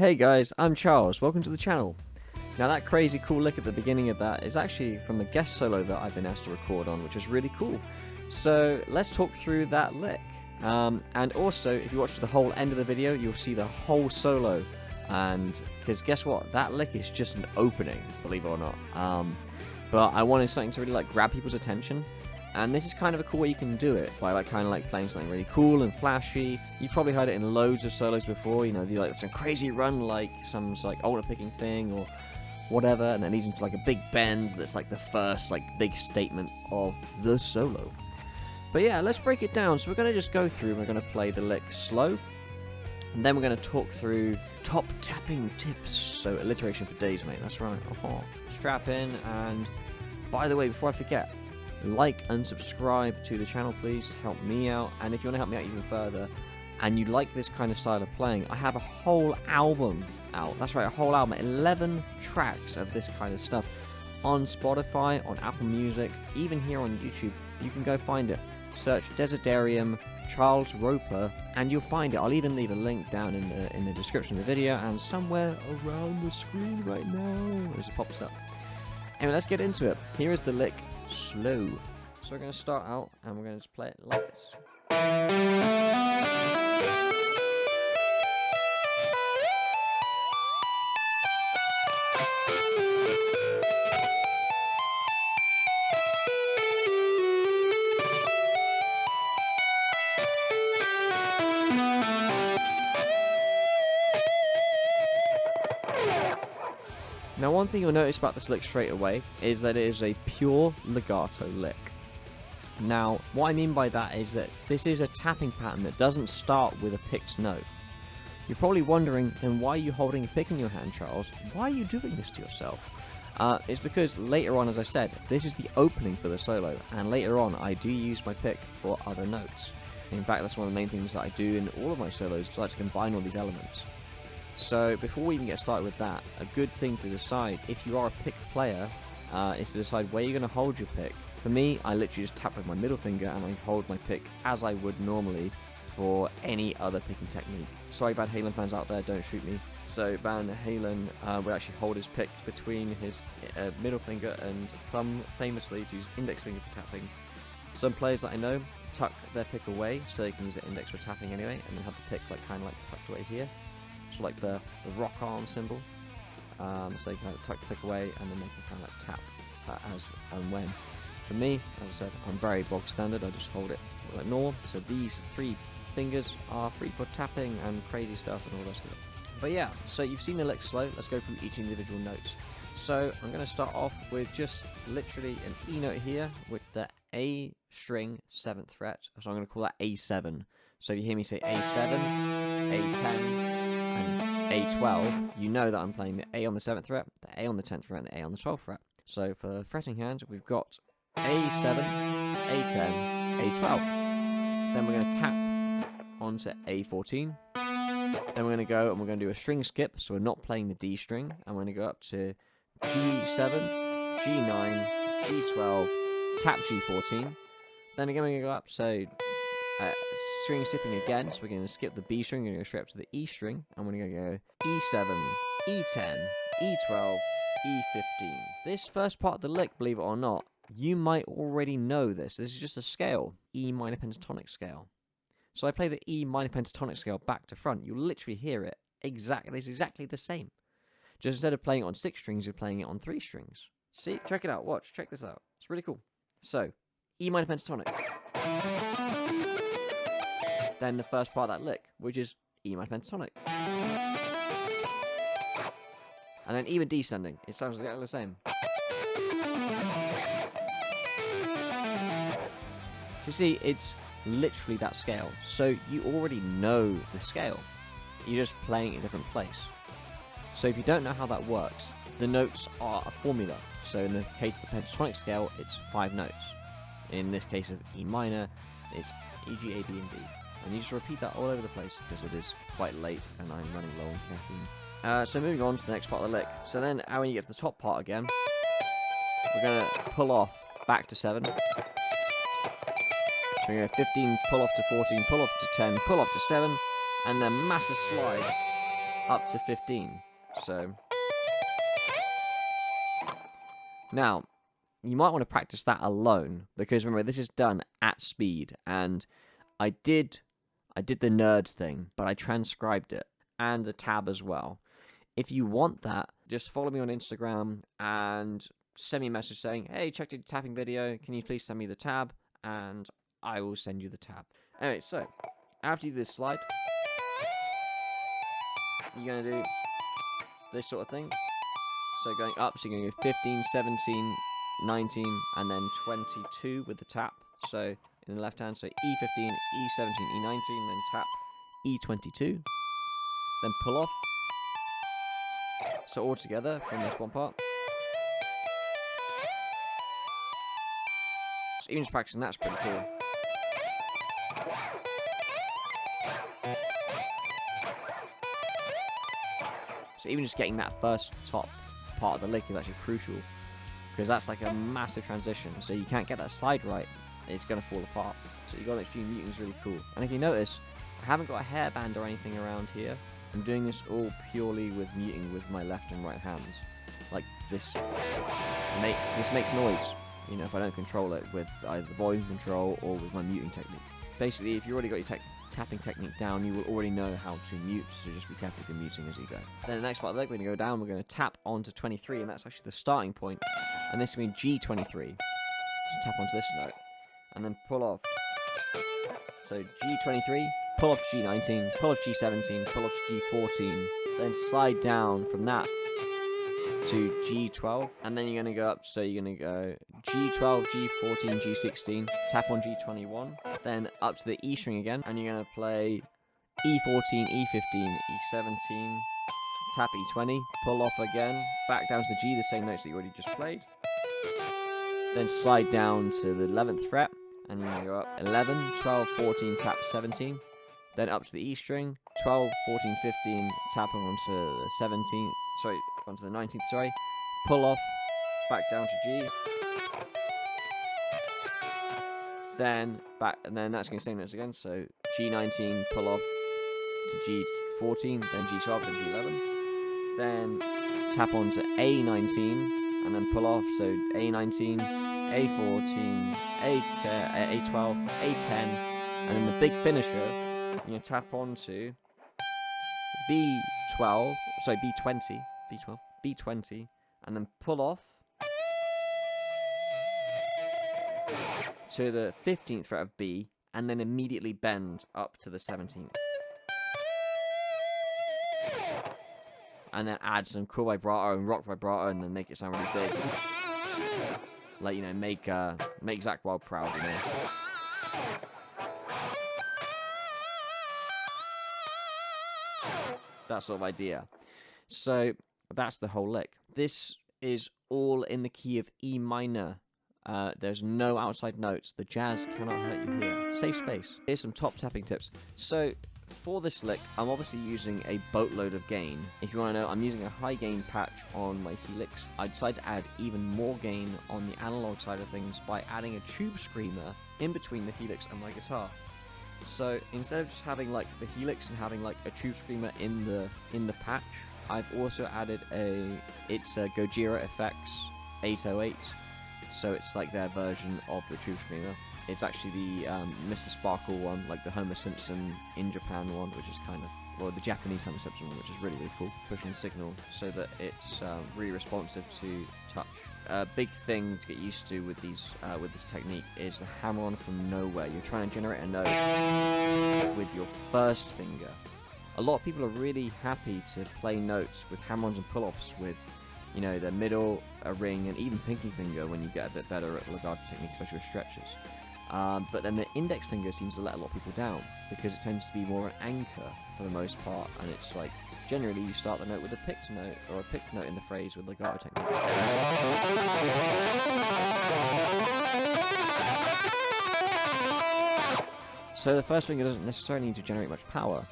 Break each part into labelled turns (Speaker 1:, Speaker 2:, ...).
Speaker 1: Hey guys, I'm Charles, welcome to the channel. Now that crazy cool lick at the beginning of that is actually from a guest solo that I've been asked to record on, which is really cool. So let's talk through that lick. And also, if you watch the whole end of the video, you'll see the whole solo. And, because guess what, that lick is just an opening, believe it or not. But I wanted something to really grab people's attention. And this is kind of a cool way you can do it, by playing something really cool and flashy. You've probably heard it in loads of solos before, you know, some crazy run, some altar picking thing or whatever, and then leads into a big bend that's the first big statement of the solo. But yeah, let's break it down. So we're going to just go through, we're going to play the lick slow, and then we're going to talk through top tapping tips. So alliteration for days, mate, that's right. Strap in, and by the way, before I forget, like and subscribe to the channel, please, to help me out. And if you want to help me out even further, and you like this kind of style of playing, I have a whole album out. That's right, a whole album, 11 tracks of this kind of stuff on Spotify, on Apple Music, even here on YouTube. You can go find it. Search Desiderium Charles Roper, and you'll find it. I'll even leave a link down in the description of the video and somewhere around the screen right now as it pops up. Anyway, let's get into it. Here is the lick slow. So we're going to start out and we're going to just play it like this. Now, one thing you'll notice about this lick straight away is that it is a pure legato lick. Now, what I mean by that is that this is a tapping pattern that doesn't start with a picked note. You're probably wondering, then why are you holding a pick in your hand, Charles? Why are you doing this to yourself? It's because later on, as I said, this is the opening for the solo, and later on I do use my pick for other notes. In fact, that's one of the main things that I do in all of my solos, I like to combine all these elements. So before we even get started with that, a good thing to decide if you are a pick player is to decide where you're going to hold your pick. For me, I literally just tap with my middle finger and I hold my pick as I would normally for any other picking technique. Sorry, Van Halen fans out there, don't shoot me. So Van Halen would actually hold his pick between his middle finger and thumb, famously to use index finger for tapping. Some players that I know tuck their pick away so they can use their index for tapping anyway, and then have the pick kind of tucked away here. So the rock arm symbol, so you can tuck the pick away and then they can tap as and when. For me, as I said, I'm very bog standard, I just hold it like normal, so these 3 fingers are free for tapping and crazy stuff and all the rest of it. But yeah, so you've seen the lick slow, let's go through each individual notes. So I'm going to start off with just literally an E note here with the A string 7th fret, so I'm going to call that A7. So if you hear me say A7, A10, A12, you know that I'm playing the A on the 7th fret, the A on the 10th fret, and the A on the 12th fret. So for fretting hands, we've got A7, A10, A12. Then we're going to tap onto A14. Then we're going to go and we're going to do a string skip, so we're not playing the D string, and we're going to go up to G7, G9, G12, tap G14. Then again we're going to go up, so string skipping again, so we're going to skip the B string, we're going to go straight up to the E string, and we're going to go E7, E10, E12, E15. This first part of the lick, believe it or not, you might already know this. This is just a scale, E minor pentatonic scale. So I play the E minor pentatonic scale back to front. You'll literally hear it exactly. It's exactly the same. Just instead of playing it on 6 strings, you're playing it on 3 strings. See, check it out. Watch, check this out. It's really cool. So, E minor pentatonic. Then the first part of that lick, which is E minor pentatonic. And then even descending, it sounds exactly the same. So you see, it's literally that scale. So you already know the scale. You're just playing in a different place. So if you don't know how that works, the notes are a formula. So in the case of the pentatonic scale, it's 5 notes. In this case of E minor, it's E, G, A, B, and D. And you just repeat that all over the place because it is quite late and I'm running low on caffeine. So moving on to the next part of the lick. So then when you get to the top part again, we're going to pull off back to 7. So we're going to go 15, pull off to 14, pull off to 10, pull off to 7, and then massive slide up to 15. So now you might want to practice that alone, because remember, this is done at speed, and I did the nerd thing, but I transcribed it, and the tab as well. If you want that, just follow me on Instagram and send me a message saying, hey, checked your tapping video, can you please send me the tab, and I will send you the tab. Anyway, so after you do this slide, you're going to do this sort of thing. So going up, so you're going to go 15, 17, 19, and then 22 with the tap. So in the left hand, so E15, E17, E19, then tap E22, then pull off. So all together from this one part. So even just practicing that's pretty cool. So even just getting that first top part of the lick is actually crucial, because that's like a massive transition. So you can't get that slide right, it's going to fall apart. So you got to extreme muting is really cool. And if you notice, I haven't got a hairband or anything around here. I'm doing this all purely with muting with my left and right hands. Like this makes noise, you know, if I don't control it with either the volume control or with my muting technique. Basically, if you've already got your tapping technique down, you will already know how to mute, so just be careful with the muting as you go. Then the next part of the leg, we're going to go down, we're going to tap onto 23, and that's actually the starting point, and this will be G23. So tap onto this note, and then pull off. So G23, pull off G19, pull off G17, pull off G14, then slide down from that to G12, and then you're going to go up, so you're going to go G12, G14, G16, tap on G21, then up to the E string again, and you're going to play E14, E15, E17, tap E20, pull off again, back down to the G, the same notes that you already just played, then slide down to the 11th fret, and you're going to go up 11, 12, 14, tap 17, then up to the E string, 12, 14, 15, tap onto the 17th, sorry, onto the 19th, sorry, pull off, back down to G, then back, and then that's going to same notes again, so G19, pull off to G14, then G12, then G11, then tap onto A19, and then pull off, so A19, A14, A10, A12, A10, and then the big finisher, you're going to tap onto B12, sorry, B20, B12, B20, and then pull off to the 15th fret of B, and then immediately bend up to the 17th. And then add some cool vibrato and rock vibrato, and then make it sound really big. Like, you know, make Zach Wild proud, you know. That sort of idea. So that's the whole lick. This is all in the key of E minor. There's no outside notes. The jazz cannot hurt you here. Safe space. Here's some top tapping tips. So for this lick, I'm obviously using a boatload of gain. If you want to know, I'm using a high gain patch on my helix. I decided to add even more gain on the analog side of things by adding a tube screamer in between the helix and my guitar. So instead of just having like the helix and having like a tube screamer in the patch, I've also added it's a Gojira Effects 808. So it's like their version of the tube screamer. It's actually the Mr. Sparkle one, like the Homer Simpson in Japan one, which is kind of, well, the Japanese Homer Simpson one, which is really, really cool. Pushing signal so that it's really responsive to touch. A big thing to get used to with these with this technique is the hammer-on from nowhere. You're trying to generate a note with your first finger. A lot of people are really happy to play notes with hammer-ons and pull-offs with, you know, the middle, a ring, and even pinky finger when you get a bit better at legato technique, especially with stretches. But then the index finger seems to let a lot of people down because it tends to be more an anchor for the most part, and it's like generally you start the note with a picked note or a picked note in the phrase with legato technique. So the first finger doesn't necessarily need to generate much power.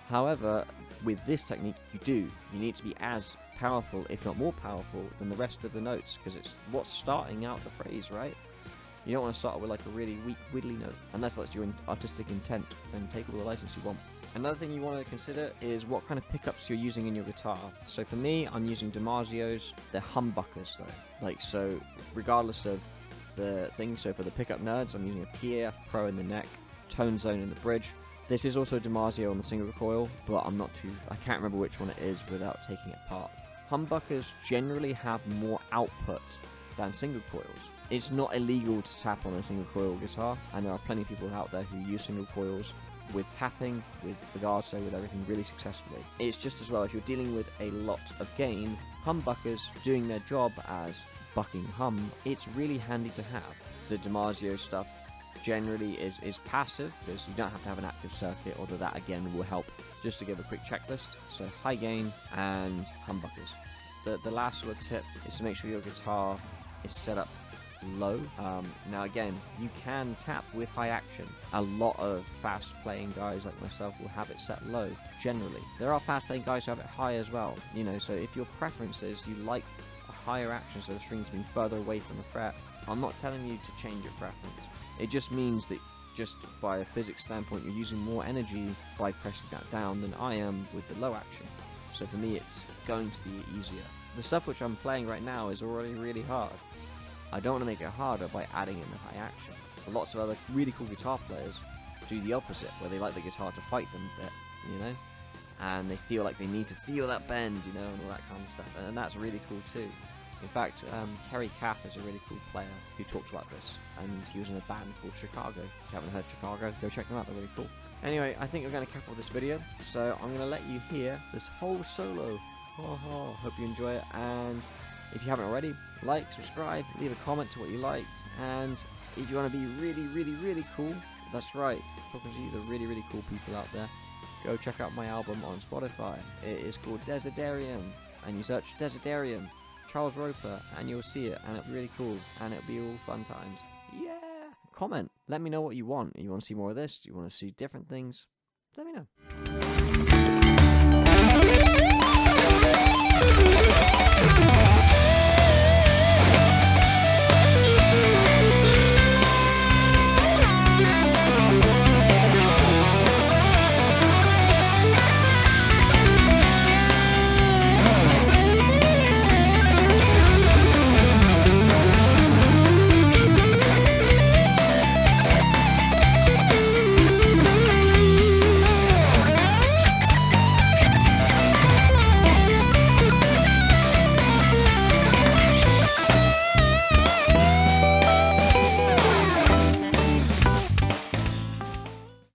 Speaker 1: However, with this technique you do. You need to be as powerful, if not more powerful, than the rest of the notes, because it's what's starting out the phrase, right? You don't want to start with like a really weak, widdly note, unless that's your artistic intent, then take all the license you want. Another thing you want to consider is what kind of pickups you're using in your guitar. So for me, I'm using DiMarzio's. They're humbuckers though. Like, so regardless of the thing, so for the pickup nerds, I'm using a PAF Pro in the neck, Tone Zone in the bridge. This is also DiMarzio on the single coil, but I can't remember which one it is without taking it apart. Humbuckers generally have more output than single coils. It's not illegal to tap on a single coil guitar, and there are plenty of people out there who use single coils with tapping, with legato, with everything really successfully. It's just as well, if you're dealing with a lot of gain, humbuckers doing their job as bucking hum, it's really handy to have. The DiMarzio stuff generally is passive, because you don't have to have an active circuit, although that again will help. Just to give a quick checklist, so high gain and humbuckers. The last sort of tip is to make sure your guitar is set up low. Now again, you can tap with high action. A lot of fast playing guys like myself will have it set low generally. There are fast playing guys who have it high as well, you know, so if your preference is you like a higher action, so the strings being further away from the fret, I'm not telling you to change your preference. It just means that just by a physics standpoint, you're using more energy by pressing that down than I am with the low action. So for me, it's going to be easier. The stuff which I'm playing right now is already really hard. I don't want to make it harder by adding in the high action. Lots of other really cool guitar players do the opposite, where they like the guitar to fight them a bit, you know? And they feel like they need to feel that bend, you know, and all that kind of stuff. And that's really cool too. In fact, Terry Capp is a really cool player who talks about this, and he was in a band called Chicago. If you haven't heard Chicago, go check them out, they're really cool. Anyway, I think we're going to cap off this video, so I'm going to let you hear this whole solo. Hope you enjoy it, and if you haven't already, like, subscribe, leave a comment to what you liked, and if you want to be really, really, really cool, that's right, talking to you, the really, really cool people out there, go check out my album on Spotify. It is called Desertarium, and you search Desertarium, Charles Roper, and you'll see it, and it'll be really cool, and it'll be all fun times. Yeah! Comment, let me know what you want. You want to see more of this? Do you want to see different things? Let me know.